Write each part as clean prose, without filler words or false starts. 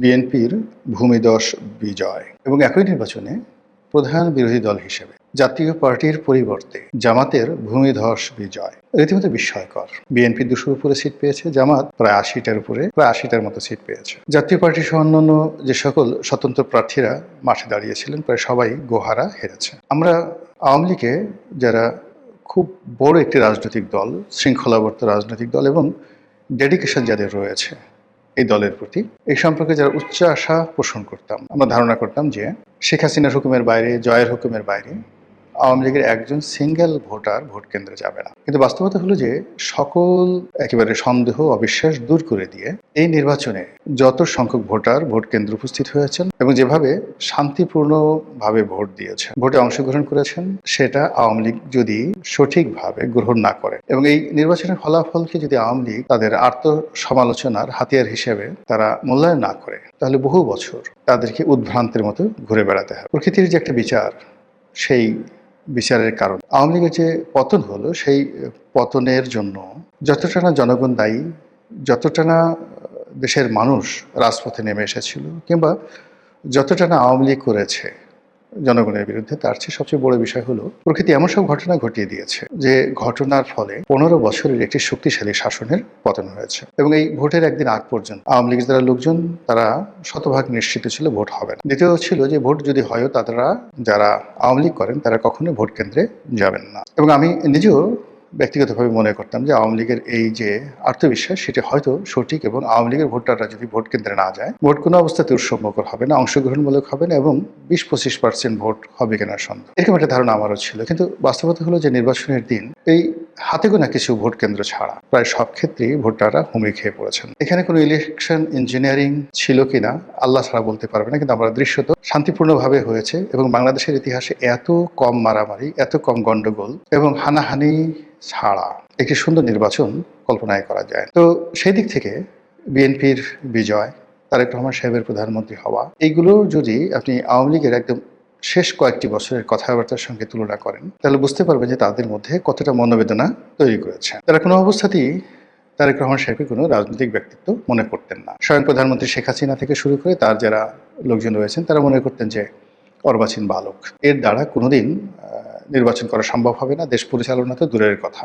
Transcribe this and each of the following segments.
বিএনপির ভূমিধস বিজয় এবং একই নির্বাচনে প্রধান বিরোধী দল হিসেবে জাতীয় পার্টির পরিবর্তে জামাতের ভূমিধস বিজয় রীতিমতো বিস্ময়কর। বিএনপি 200-র উপরে সিট পেয়েছে, জামাত প্রায় 80টার উপরে, প্রায় 80টার মতো সিট পেয়েছে। জাতীয় পার্টি সহ অন্যান্য যে সকল স্বতন্ত্র প্রার্থীরা মাঠে দাঁড়িয়েছিলেন প্রায় সবাই গোহারা হেরেছে। আমরা আওয়ামী লীগে যারা খুব বড় একটি রাজনৈতিক দল, শৃঙ্খলাবদ্ধ রাজনৈতিক দল এবং ডেডিকেশন যাদের রয়েছে এই দলের প্রতি, এই সম্পর্কে যারা উচ্চ আশা পোষণ করতাম, আমরা ধারণা করতাম যে শেখ হাসিনার হুকুমের বাইরে, জয়ের হুকুমের বাইরে আওয়ামী লীগের একজন সিঙ্গেল ভোটার ভোট কেন্দ্রে যাবে না। কিন্তু বাস্তবতা হলো যে সকল একেবারে সন্দেহ অবিশ্বাস দূর করে দিয়ে এই নির্বাচনে যত সংখ্যক ভোটার ভোট কেন্দ্রে উপস্থিত হয়েছেন এবং যেভাবে শান্তিপূর্ণভাবে ভোট দিয়েছেন, ভোটে অংশগ্রহণ করেছেন, সেটা আওয়ামী লীগ যদি সঠিকভাবে গ্রহণ না করে এবং এই নির্বাচনের ফলাফলকে যদি আওয়ামী লীগ তাদের আত্মসমালোচনার হাতিয়ার হিসেবে তারা মূল্যায়ন না করে, তাহলে বহু বছর তাদেরকে উদ্ভ্রান্তের মতো ঘুরে বেড়াতে হয়। প্রকৃতির যে একটা বিচার, সেই বিচারের কারণ আওয়ামী লীগের যে পতন হলো, সেই পতনের জন্য যতটা না জনগণ দায়ী, যতটা না দেশের মানুষ রাজপথে নেমে এসেছিল, কিংবা যতটা না আওয়ামী লীগ করেছে জনগণের বিরুদ্ধে, তার চেয়ে সবচেয়ে বড় বিষয় হলো প্রকৃতি এমন সব ঘটনা ঘটিয়ে দিয়েছে যে ঘটনার ফলে 15 বছরের একটি শক্তিশালী শাসনের পতন হয়েছে। এবং এই ভোটের একদিন আগ পর্যন্ত আওয়ামী লীগের যারা লোকজন তারা শতভাগ নিশ্চিত ছিল ভোট হবে না। দ্বিতীয় ছিল যে ভোট যদি হয়, তারা যারা আওয়ামী লীগ করেন তারা কখনোই ভোট কেন্দ্রে যাবেন না। এবং আমি নিজেও ব্যক্তিগতভাবে মনে করতাম যে আওয়ামী লীগের এই যে আত্মবিশ্বাস, সেটা হয়তো সঠিক এবং আওয়ামী লীগের ভোটাররা যদি ভোট কেন্দ্রে না যায়, ভোট কোনো অবস্থাতে উৎসবমুখর হবে না, অংশগ্রহণমূলক হবে না এবং 20-25% ভোট হবে কিনা সন্দেহ, এরকম একটা ধারণা আমারও ছিল। কিন্তু বাস্তবতা হলো যে নির্বাচনের দিন এই হাতে গোনা কিছু ভোট কেন্দ্র ছাড়া প্রায় সব ক্ষেত্রেই ভোটাররা হুমড়ি খেয়ে পড়েছেন। এখানে কোনো ইলেকশন ইঞ্জিনিয়ারিং ছিল কিনা আল্লাহ ছাড়া বলতে পারবে না, কিন্তু আমরা দৃশ্যত শান্তিপূর্ণভাবে হয়েছে এবং বাংলাদেশের ইতিহাসে এত কম মারামারি, এত কম গন্ডগোল এবং হানাহানি ছাড়া একটি সুন্দর নির্বাচন কল্পনায় করা যায়। তো সেই দিক থেকে বিএনপির বিজয়, তারেক রহমান সাহেবের প্রধানমন্ত্রী হওয়া, এইগুলো যদি আপনি আওয়ামী লীগের একদম শেষ কয়েকটি বছরের কথাবার্তার সঙ্গে তুলনা করেন, তাহলে বুঝতে পারবেন যে তাদের মধ্যে কতটা মনোবেদনা তৈরি করেছে। তারা কোনো অবস্থাতেই তারেক রহমান সাহেবকে কোনো রাজনৈতিক ব্যক্তিত্ব মনে করতেন না। স্বয়ং প্রধানমন্ত্রী শেখ হাসিনা থেকে শুরু করে তার যারা লোকজন রয়েছেন তারা মনে করতেন যে অর্বাচীন বালক, এর দ্বারা কোনোদিন নির্বাচন করা সম্ভব হবে না, দেশ পরিচালনা তো দূরের কথা,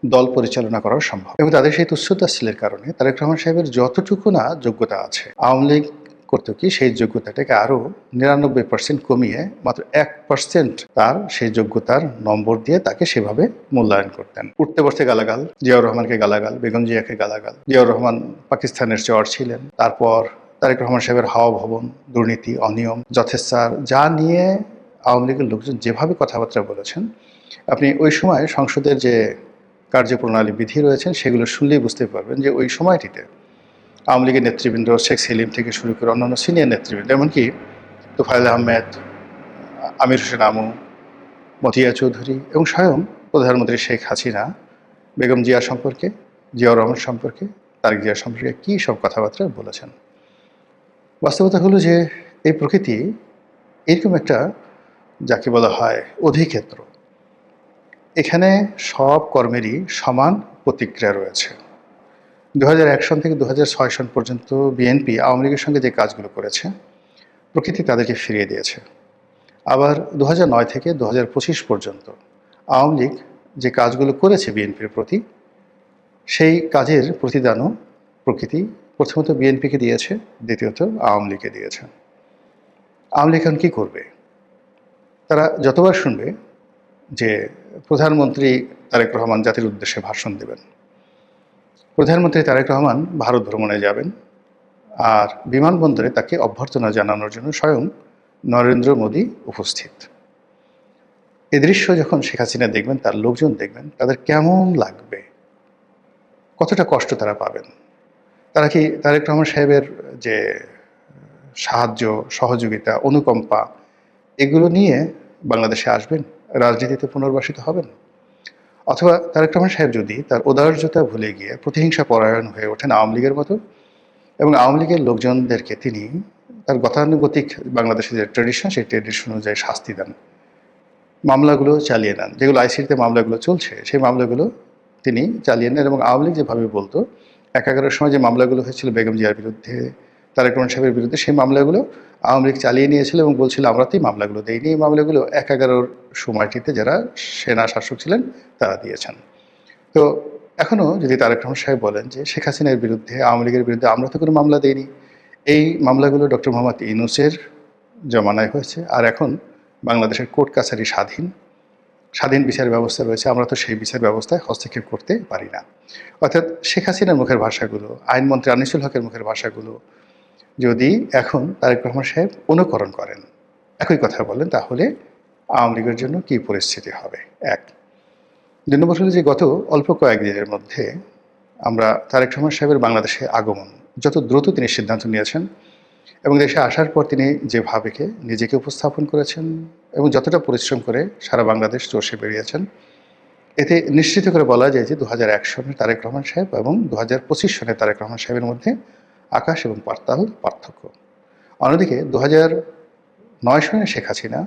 দল পরিচালনা করাও সম্ভব। এবং তাদের সেই তুচ্ছতাশীলের কারণে তারেক রহমান সাহেবের যতটুকু না যোগ্যতা আছে, আওয়ামী লীগ করতো কি সেই যোগ্যতাটাকে আরও 99% কমিয়ে মাত্র 1% তার সেই যোগ্যতার নম্বর দিয়ে তাকে সেভাবে মূল্যায়ন করতেন। উঠতে বসতে গালাগাল, জিয়াউর রহমানকে গালাগাল, বেগম জিয়াকে গালাগাল। জিয়াউর রহমান পাকিস্তানের চর ছিলেন, তারপর তারেক রহমান সাহেবের হাওয়া ভবন, দুর্নীতি, অনিয়ম, যথেচ্ছার, যা নিয়ে আওয়ামী লীগের লোকজন যেভাবে কথাবার্তা বলেছেন, আপনি ওই সময় সংসদের যে কার্যপ্রণালী বিধি রয়েছেন সেগুলো শুনলেই বুঝতে পারবেন যে ওই সময়টিতে আওয়ামী লীগের নেতৃবৃন্দ, শেখ সেলিম থেকে শুরু করে অন্যান্য সিনিয়র নেতৃবৃন্দ, এমনকি তোফায়েল আহমেদ, আমির হোসেন আমু, মতিয়া চৌধুরী এবং স্বয়ং প্রধানমন্ত্রী শেখ হাসিনা বেগম জিয়া সম্পর্কে, জিয়াউর রহমান সম্পর্কে, তারেক জিয়া সম্পর্কে কী সব কথাবার্তা বলেছেন। বাস্তবতা হলো যে এই প্রকৃতি এরকম একটা, যাকে বলা হয় অধিক্ষেত্র, এখানে সব কর্মেরই সমান প্রতিক্রিয়া রয়েছে। 2001 সন থেকে 2006 সন পর্যন্ত বিএনপি আওয়ামী লীগের সঙ্গে যে কাজগুলো করেছে, প্রকৃতি তাদেরকে ফিরিয়ে দিয়েছে। আবার 2009 থেকে 2025 পর্যন্ত আওয়ামী লীগ যে কাজগুলো করেছে বিএনপির প্রতি, সেই কাজের প্রতিদানও প্রকৃতি প্রথমত বিএনপিকে দিয়েছে, দ্বিতীয়ত আওয়ামী লীগকে দিয়েছে। আওয়ামী লীগ এখন কী করবে? তারা যতবার শুনবে যে প্রধানমন্ত্রী তারেক রহমান জাতির উদ্দেশ্যে ভাষণ দেবেন, প্রধানমন্ত্রী তারেক রহমান ভারত ভ্রমণে যাবেন, আর বিমানবন্দরে তাকে অভ্যর্থনা জানানোর জন্য স্বয়ং নরেন্দ্র মোদী উপস্থিত, এ দৃশ্য যখন শেখ হাসিনা দেখবেন, তার লোকজন দেখবেন, তাদের কেমন লাগবে, কতটা কষ্ট তারা পাবেন। তারা কি তারেক রহমান সাহেবের যে সাহায্য, সহযোগিতা, অনুকম্পা, এগুলো নিয়ে বাংলাদেশে আসবেন, রাজনীতিতে পুনর্বাসিত হবেন? অথবা তারেক রহমান সাহেব যদি তার উদারতা ভুলে গিয়ে প্রতিহিংসা পরায়ণ হয়ে ওঠেন আওয়ামী লীগের মতো, এবং আওয়ামী লীগের লোকজনদেরকে তিনি তার গতানুগতিক বাংলাদেশের যে ট্রেডিশন, সেই ট্রেডিশন অনুযায়ী শাস্তি দেন, মামলাগুলো চালিয়ে নেন, যেগুলো আইসিটিতে মামলাগুলো চলছে সেই মামলাগুলো তিনি চালিয়ে নেন, এবং আওয়ামী লীগ যেভাবে বলতো 91-এর সময় যে মামলাগুলো হয়েছিল বেগম জিয়ার বিরুদ্ধে, তারেক রহমান সাহেবের বিরুদ্ধে সেই মামলাগুলো আওয়ামী লীগ চালিয়ে নিয়েছিল এবং বলছিল আমরা তো এই মামলাগুলো দেইনি। এই মামলাগুলো ১/১১ সময়টিতে যারা সেনা শাসক ছিলেন তারা দিয়েছেন। তো এখনও যদি তারেক রহমান সাহেব বলেন যে শেখ হাসিনার বিরুদ্ধে, আওয়ামী লীগের বিরুদ্ধে আমরা তো কোনো মামলা দেইনি, এই মামলাগুলো ডক্টর মোহাম্মদ ইউনূসের জমানায় হয়েছে, আর এখন বাংলাদেশের কোর্ট কাছারি স্বাধীন বিচার ব্যবস্থা রয়েছে, আমরা তো সেই বিচার ব্যবস্থায় হস্তক্ষেপ করতে পারি না। অর্থাৎ শেখ হাসিনার মুখের ভাষাগুলো, আইনমন্ত্রী আনিসুল হকের মুখের ভাষাগুলো যদি এখন তারেক রহমান সাহেব অনুকরণ করেন, একই কথা বলেন, তাহলে আওয়ামী লীগের জন্য কী পরিস্থিতি হবে। ১ ২ নম্বর হলো যে গত অল্প কয়েকদিনের মধ্যে আমরা তারেক রহমান সাহেবের বাংলাদেশে আগমন যত দ্রুত তিনি সিদ্ধান্ত নিয়েছেন এবং দেশে আসার পর তিনি যেভাবে নিজেকে উপস্থাপন করেছেন এবং যতটা পরিশ্রম করে সারা বাংলাদেশ চষে বেরিয়েছেন, এতে নিশ্চিত করে বলা যায় যে ২০০১ সনের তারেক রহমান সাহেব এবং ২০২৫ সনের তারেক রহমান সাহেবের মধ্যে আকাশ এবং পাতাল পার্থক্য। অন্যদিকে ২০০৯ সনের শেখ হাসিনা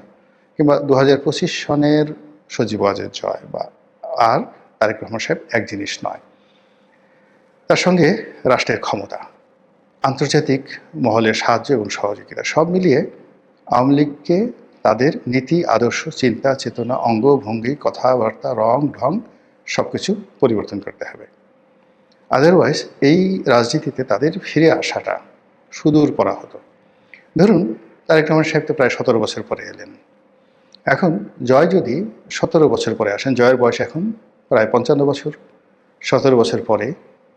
কিংবা ২০২৫ সনের সজীব ওয়াজেদ জয় বা আর তারেক রহমান সাহেব এক জিনিস নয়। তার সঙ্গে রাষ্ট্রের ক্ষমতা, আন্তর্জাতিক মহলের সাহায্য এবং সহযোগিতা সব মিলিয়ে আওয়ামী লীগকে তাদের নীতি, আদর্শ, চিন্তা, চেতনা, অঙ্গ, ভঙ্গি, কথাবার্তা, রং ঢং সব কিছু পরিবর্তন করতে হবে। আদারওয়াইজ এই রাজনীতিতে তাদের ফিরে আসাটা সুদূর পরা হতো। ধরুন তারেক রহমান সাহেব তো প্রায় ১৭ বছর পরে এলেন। এখন জয় যদি ১৭ বছর পরে আসেন, জয়ের বয়স এখন প্রায় ৫৫ বছর। ১৭ বছর পরে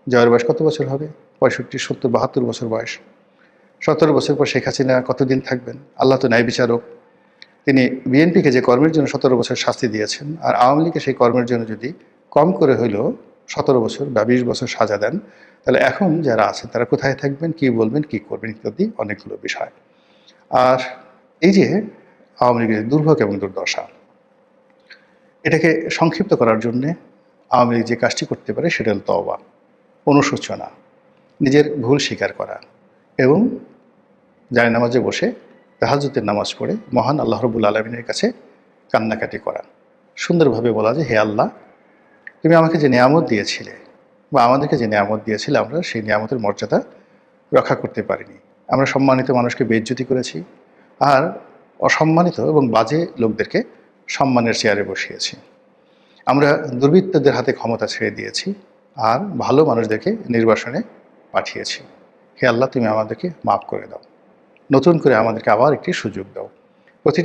জয়ের বয়স কত বছর হবে? ৬৫, ৭০, ৭২ বছর বয়স। ১৭ বছর পর শেখ হাসিনা কতদিন থাকবেন? আল্লাহ তো ন্যায় বিচারক। তিনি বিএনপিকে যে কর্মের জন্য ১৭ বছর শাস্তি দিয়েছেন, আর আওয়ামী লীগকে সেই কর্মের জন্য যদি কম করে হইলেও ১৭ বছর বা ২০ বছর সাজা দেন, তাহলে এখন যারা আছেন তারা কোথায় থাকবেন, কী বলবেন, কী করবেন ইত্যাদি অনেকগুলো বিষয়। আর এই যে আওয়ামী লীগের দুর্ভোগ এবং দুর্দশা, এটাকে সংক্ষিপ্ত করার জন্যে আওয়ামী লীগ যে কাজটি করতে পারে সেটা হল তওবা, অনুশোচনা, নিজের ভুল স্বীকার করা এবং জায়নামাজে বসে তাহাজ্জুদের নামাজ পড়ে মহান আল্লাহ রাব্বুল আলামিনের কাছে কান্নাকাটি করা। সুন্দরভাবে বলা যে হে আল্লাহ, তুমি আমাকে যে নিয়ামত দিয়েছিলে বা আমাদেরকে যে নিয়ামত দিয়েছিলে, আমরা সেই নিয়ামতের মর্যাদা রক্ষা করতে পারিনি। আমরা সম্মানিত মানুষকে বেইজ্জতি করেছি আর অসম্মানিত এবং বাজে লোকদেরকে সম্মানের চেয়ারে বসিয়েছি। আমরা দুর্বৃত্তদের হাতে ক্ষমতা ছেড়ে দিয়েছি আর ভালো মানুষদেরকে নির্বাসনে পাঠিয়েছি। হে আল্লাহ, তুমি আমাদেরকে মাফ করে দাও, নতুন করে আমাদেরকে আবার একটি সুযোগ দাও।